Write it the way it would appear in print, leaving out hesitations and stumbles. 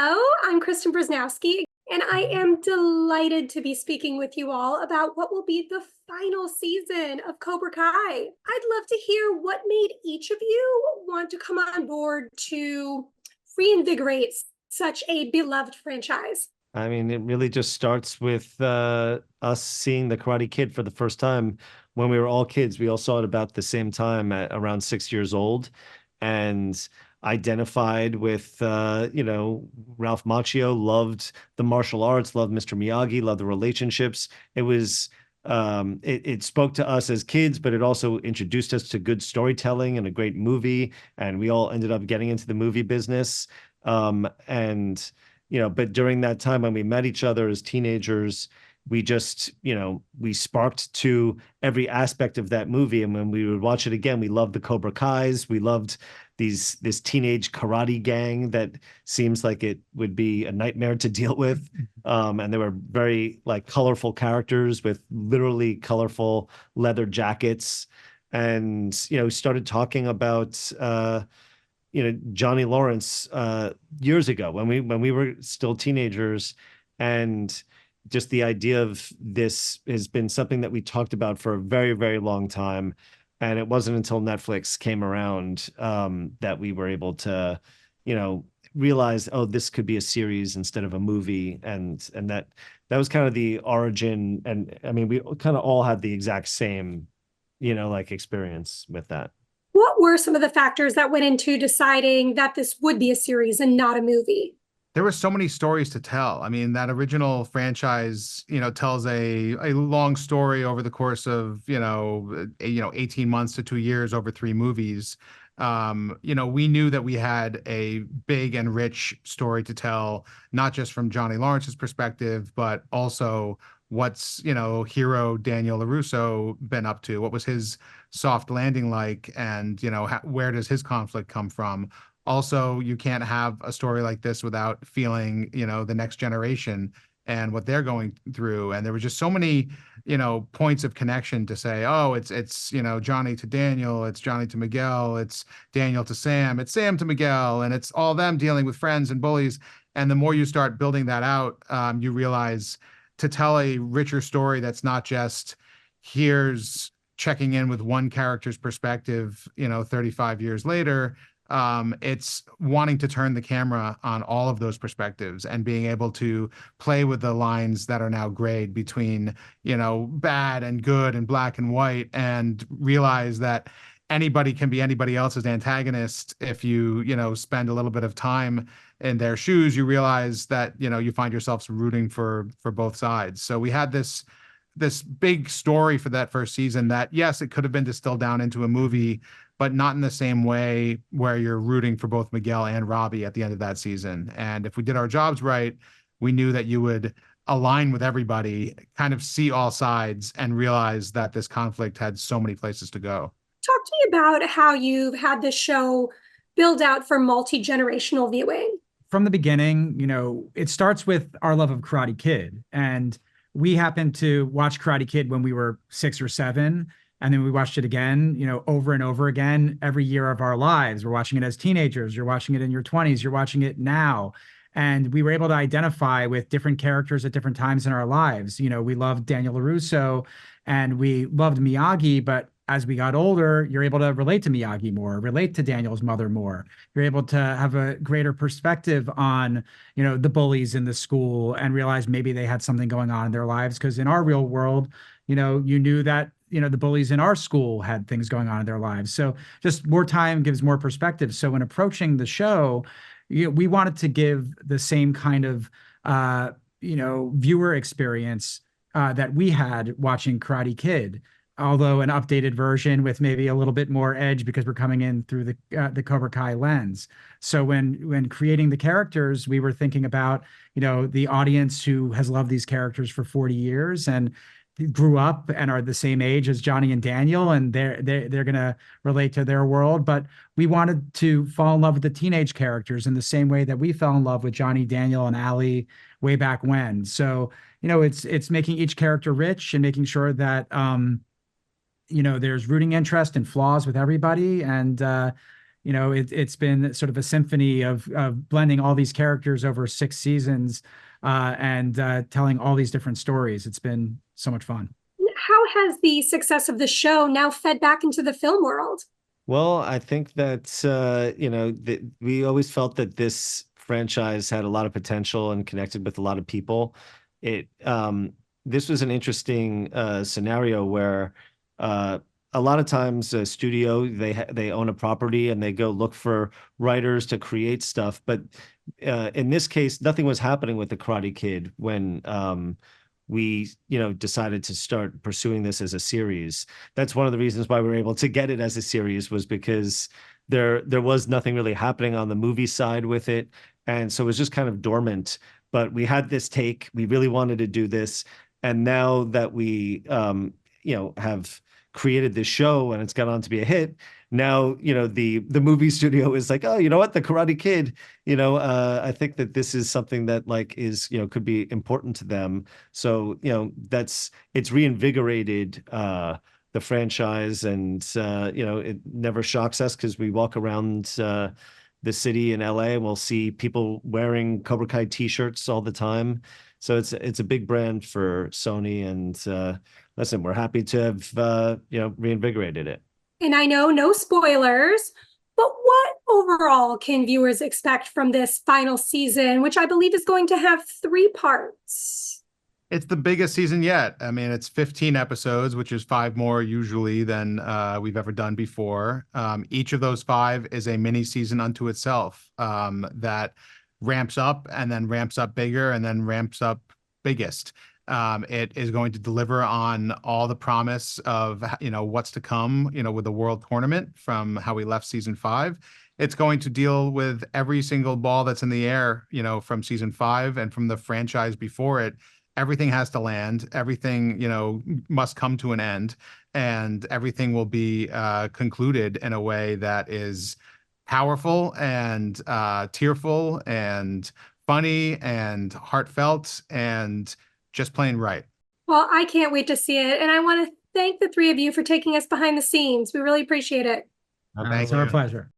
Hello, I'm Kristen Brznowski, and I am delighted to be speaking with you all about what will be the final season of Cobra Kai. I'd love to hear what made each of you want to come on board to reinvigorate such a beloved franchise. I mean, it really just starts with us seeing the Karate Kid for the first time when we were all kids. We all saw it about the same time at around 6 years old, and identified with, Ralph Macchio, loved the martial arts, loved Mr. Miyagi, loved the relationships. It spoke to us as kids, but it also introduced us to good storytelling and a great movie. And we all ended up getting into the movie business. But during that time when we met each other as teenagers, we just, we sparked to every aspect of that movie. And when we would watch it again, we loved the Cobra Kais. We loved this teenage karate gang that seems like it would be a nightmare to deal with. And they were very colorful characters with literally colorful leather jackets. And, started talking about, Johnny Lawrence years ago when we were still teenagers. And just the idea of this has been something that we talked about for a very, very long time. And it wasn't until Netflix came around that we were able to, realize, oh, this could be a series instead of a movie. And that was kind of the origin. And I mean, we kind of all had the exact same, experience with that. What were some of the factors that went into deciding that this would be a series and not a movie? There were so many stories to tell. I mean, that original franchise, tells a long story over the course of, 18 months to 2 years over 3 movies. We knew that we had a big and rich story to tell, not just from Johnny Lawrence's perspective, but also what's, hero Daniel LaRusso been up to? What was his soft landing like? And, where does his conflict come from? Also, you can't have a story like this without feeling, the next generation and what they're going through. And there were just so many, points of connection to say, oh, it's Johnny to Daniel, it's Johnny to Miguel, it's Daniel to Sam, it's Sam to Miguel, and it's all them dealing with friends and bullies. And the more you start building that out, you realize to tell a richer story that's not just here's checking in with one character's perspective, 35 years later. It's wanting to turn the camera on all of those perspectives and being able to play with the lines that are now grayed between, bad and good and black and white, and realize that anybody can be anybody else's antagonist. If you, spend a little bit of time in their shoes, you realize that, you find yourself rooting for both sides. So we had this big story for that first season that, yes, it could have been distilled down into a movie, but not in the same way where you're rooting for both Miguel and Robbie at the end of that season. And if we did our jobs right, we knew that you would align with everybody, kind of see all sides, and realize that this conflict had so many places to go. Talk to me about how you've had this show build out for multi-generational viewing. From the beginning, it starts with our love of Karate Kid. And we happened to watch Karate Kid when we were 6 or 7. And then we watched it again, over and over again, every year of our lives. We're watching it as teenagers. You're watching it in your 20s. You're watching it now. And we were able to identify with different characters at different times in our lives. We loved Daniel LaRusso and we loved Miyagi, but as we got older, you're able to relate to Miyagi more, relate to Daniel's mother more. You're able to have a greater perspective on, the bullies in the school and realize maybe they had something going on in their lives. Because in our real world, you knew that, the bullies in our school had things going on in their lives. So just more time gives more perspective. So when approaching the show, we wanted to give the same kind of, viewer experience that we had watching Karate Kid, although an updated version with maybe a little bit more edge because we're coming in through the Cobra Kai lens. So when creating the characters, we were thinking about, the audience who has loved these characters for 40 years and grew up and are the same age as Johnny and Daniel, and they're going to relate to their world. But we wanted to fall in love with the teenage characters in the same way that we fell in love with Johnny, Daniel, and Ali way back when. So, it's making each character rich and making sure that, there's rooting interest and flaws with everybody. And, It's been sort of a symphony of blending all these characters over 6 seasons and telling all these different stories. It's been so much fun. How has the success of the show now fed back into the film world? Well, I think that we always felt that this franchise had a lot of potential and connected with a lot of people. This was an interesting scenario where a lot of times a studio, they own a property and they go look for writers to create stuff. But in this case, nothing was happening with the Karate Kid when we decided to start pursuing this as a series. That's one of the reasons why we were able to get it as a series, was because there was nothing really happening on the movie side with it. And so it was just kind of dormant. But we had this take, we really wanted to do this. And now that we have created this show and it's gone on to be a hit, now the movie studio is like, oh, you know what, the Karate Kid, I think that this is something that is could be important to them. So it's reinvigorated the franchise, and it never shocks us because we walk around the city in LA and we'll see people wearing Cobra Kai t-shirts all the time. So it's a big brand for Sony, and listen, we're happy to have reinvigorated it. And I know no spoilers, but what overall can viewers expect from this final season, which I believe is going to have 3 parts? It's the biggest season yet. I mean, it's 15 episodes, which is 5 more usually than we've ever done before. Each of those 5 is a mini season unto itself that ramps up and then ramps up bigger and then ramps up biggest. It is going to deliver on all the promise of what's to come with the world tournament from how we left season 5. It's going to deal with every single ball that's in the air from season 5 and from the franchise before it. Everything has to land, everything must come to an end, and everything will be concluded in a way that is powerful and tearful and funny and heartfelt and just plain right. Well, I can't wait to see it. And I want to thank the 3 of you for taking us behind the scenes. We really appreciate it. Thank It's you. our pleasure.